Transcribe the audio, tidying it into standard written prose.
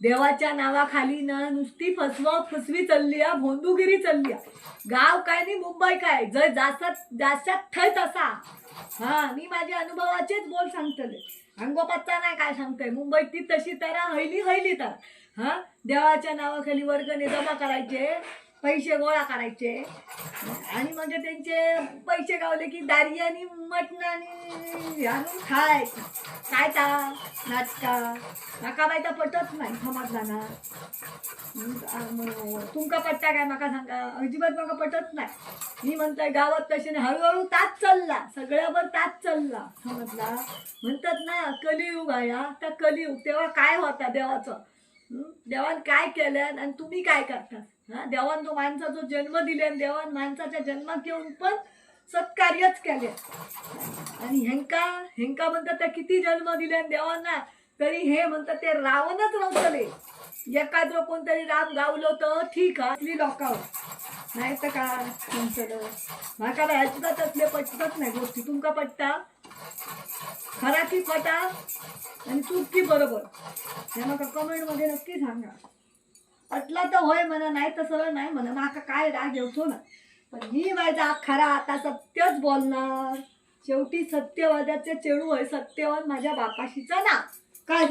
देवाच्या नावाखाली ना नुसती फसवी चालली आहे, भोंदूगिरी चालली आहे. गाव काय नाही मुंबई काय, जर जास्त थय तसा. हा, मी माझ्या अनुभवाचेच बोल सांगतले, अंगोपत्ता नाही काय सांगते. मुंबईत ती तशी तरा हैली तर हा, देवाच्या नावाखाली वर्गणी जमा करायचे, पैसे गोळा करायचे आणि म्हणजे त्यांचे पैसे गावले की दारी आणि मटण आणि आणून खायचं. काय ता नाटका नाका बायता पटत नाही समाजाना. तुमका पटता काय माका सांगा, अजिबात माका पटत नाही. मी म्हणतोय गावात तसे नाही, हळूहळू ताच चालला, सगळ्यावर ताच चालला, समजला. म्हणतात ना कलियुग आहे, त्या कलियुग तेव्हा काय होता देवाचं, देवान काय केलं आणि तुम्ही काय करता. हा, देवान तो माणसाचा जन्म दिले, देवान माणसाच्या जन्मात घेऊन पण सत्कार्यच केले. आणि हेंका म्हणतात त्या किती जन्म दिले देवांना, तरी हे म्हणतात ते रावणच नव्हतले. एखादं कोणतरी राम गावलं तर ठीक आहे लोकांवर, नाही तर का तुमचं माका ह्याच्यात असले पटतच नाही गोष्टी. तुमका पटता खरा की पटा आणि चूक की बरोबर, हे मग कमेंटमध्ये नक्की सांगा. पटला तर होय म्हणा, नाही तर सरळ नाही म्हणा, माका काय राग येतो ना. पण मी माझा खरा आता सत्यच बोलणार. शेवटी सत्यवादाचे चेडू आहे, सत्यवान माझ्या बापाशीचा ना काय.